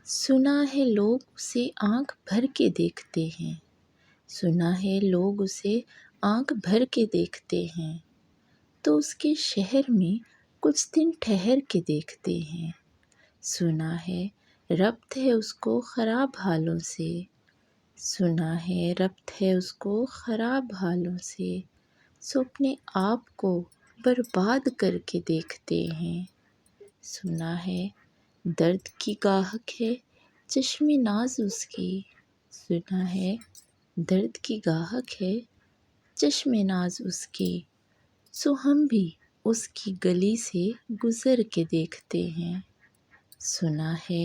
سنا ہے لوگ اسے آنکھ بھر کے دیکھتے ہیں، سنا ہے لوگ اسے آنکھ بھر کے دیکھتے ہیں، تو اس کے شہر میں کچھ دن ٹھہر کے دیکھتے ہیں۔ سنا ہے ربط ہے اس کو خراب حالوں سے، سنا ہے ربط ہے اس کو خراب حالوں سے، سو اپنے آپ کو برباد کر کے دیکھتے ہیں۔ سنا ہے درد کی گاہک ہے چشم ناز اس کی، سنا ہے درد کی گاہک ہے چشم ناز اس کی، سو ہم بھی اس کی گلی سے گزر کے دیکھتے ہیں۔ سنا ہے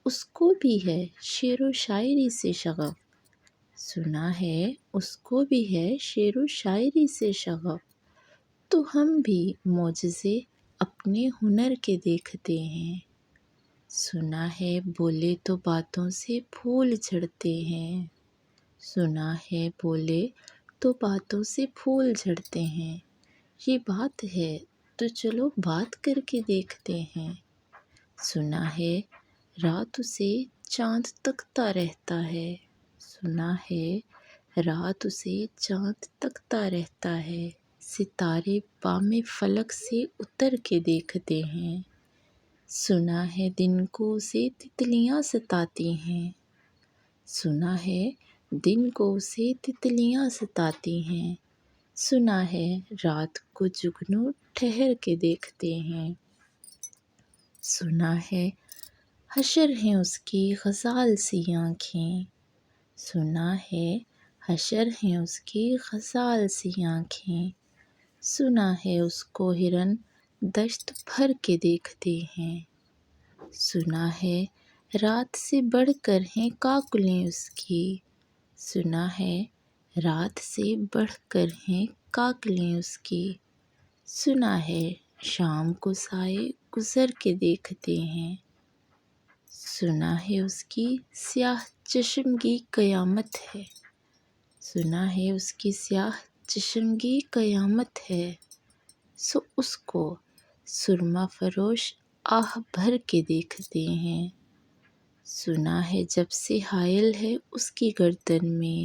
اس کو بھی ہے شعر و شاعری سے شغف، سنا ہے اس کو بھی ہے شعر و شاعری سے شغف، تو ہم بھی معجزے اپنے ہنر کے دیکھتے ہیں۔ سنا ہے بولے تو باتوں سے پھول جھڑتے ہیں، سنا ہے بولے تو باتوں سے پھول جھڑتے ہیں، یہ بات ہے تو چلو بات کر کے دیکھتے ہیں۔ سنا ہے رات اسے چاند تکتا رہتا ہے، سنا ہے رات اسے چاند تکتا رہتا ہے، ستارے بام فلک سے اتر کے دیکھتے ہیں۔ سنا ہے دن کو اسے تتلیاں ستاتی ہیں، سنا ہے دن کو اسے تتلیاں ستاتی ہیں، سنا ہے رات کو جگنو ٹھہر کے دیکھتے ہیں۔ سنا ہے حشر ہیں اس کی غزال سی آنکھیں، سنا ہے حشر ہیں اس کی غزال سی آنکھیں، سنا ہے اس کو ہرن دشت بھر کے دیکھتے ہیں۔ سنا ہے رات سے بڑھ کر ہیں کاکلیں اس کی، سنا ہے رات سے بڑھ کر ہیں کاکلیں اس کی، سنا ہے شام کو سائے گزر کے دیکھتے ہیں۔ سنا ہے اس کی سیاہ چشمگی قیامت ہے، سنا ہے اس کی سیاہ چشمگی قیامت ہے، سو اس کو سرما فروش آہ بھر کے دیکھتے ہیں۔ سنا ہے جب سے حائل ہے اس کی گردن میں،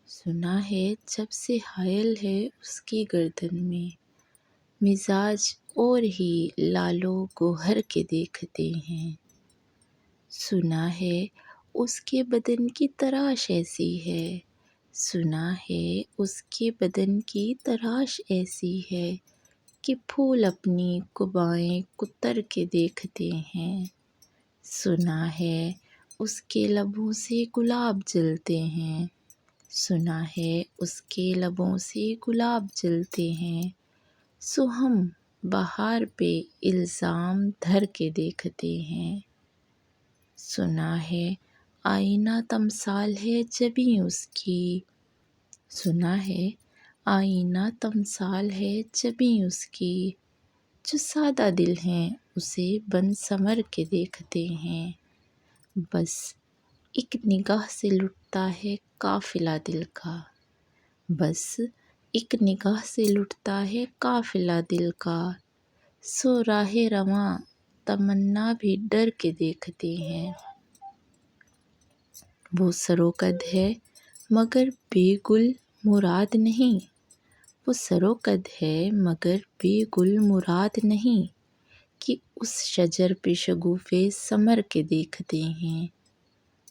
سنا ہے جب سے حائل ہے اس کی گردن میں، مزاج اور ہی لال و گوہر کے دیکھتے ہیں۔ سنا ہے اس کے بدن کی تراش ایسی ہے، سنا ہے اس کے بدن کی تراش ایسی ہے کہ پھول اپنی قبائیں کتر کے دیکھتے ہیں۔ سنا ہے اس کے لبوں سے گلاب جلتے ہیں، سنا ہے اس کے لبوں سے گلاب جلتے ہیں، سو ہم بہار پہ الزام دھر کے دیکھتے ہیں۔ سنا ہے آئینہ تمثال ہے جبیں اس کی، سنا ہے آئینہ تمثال ہے جبیں اس کی، جو سادہ دل ہیں اسے بن سنور کے دیکھتے ہیں۔ بس ایک نگاہ سے لٹتا ہے قافلہ دل کا، بس ایک نگاہ سے لٹتا ہے قافلہ دل کا، سو راہ رواں تمنا بھی ڈر کے دیکھتے ہیں۔ وہ سروقد ہے مگر بے گل مراد نہیں، وہ سروقد ہے مگر بے گل مراد نہیں، کہ اس شجر پہ شگوفے ثمر کے دیکھتے ہیں۔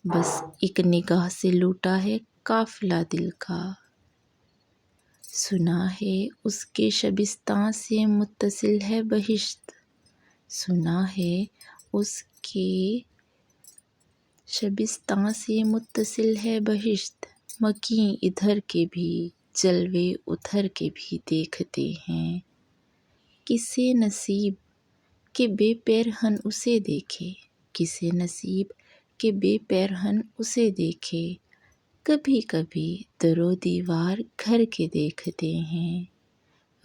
بس ایک نگاہ سے لوٹا ہے قافلہ دل کا۔ سنا ہے اس کے شبستان سے متصل ہے بہشت، سنا ہے اس کے شبستان سے متصل ہے بہشت، مکیں ادھر کے بھی جلوے ادھر کے بھی دیکھتے ہیں۔ کسے نصیب کہ بے پیرہن اسے دیکھے، کسے نصیب کہ بے پیرہن اسے دیکھے، کبھی کبھی در و دیوار گھر کے دیکھتے ہیں۔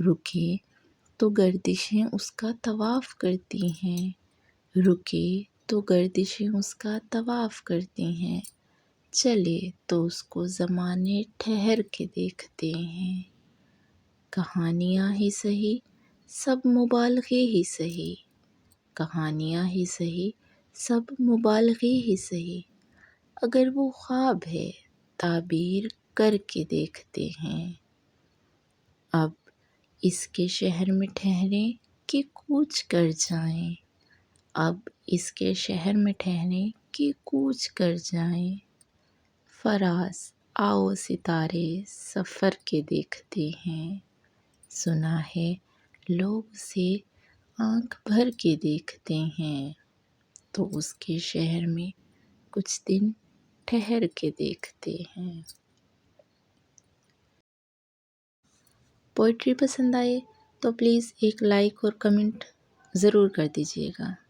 رکے تو گردشیں اس کا طواف کرتی ہیں، رکے تو گردشیں اس کا طواف کرتی ہیں، چلے تو اس کو زمانے ٹھہر کے دیکھتے ہیں۔ کہانیاں ہی سہی سب مبالغے ہی سہی، کہانیاں ہی سہی سب مبالغے ہی سہی، اگر وہ خواب ہے تعبیر کر کے دیکھتے ہیں۔ اب اس کے شہر میں ٹھہریں کہ کوچ کر جائیں، اب اس کے شہر میں ٹھہریں کہ کوچ کر جائیں۔ فراز آؤ ستارے سفر کے دیکھتے ہیں، سنا ہے لوگ اسے آنکھ بھر کے دیکھتے ہیں، تو اس کے شہر میں کچھ دن ٹھہر کے دیکھتے ہیں۔ پوئٹری پسند آئے تو پلیز ایک لائک اور کمنٹ ضرور کر دیجیے گا۔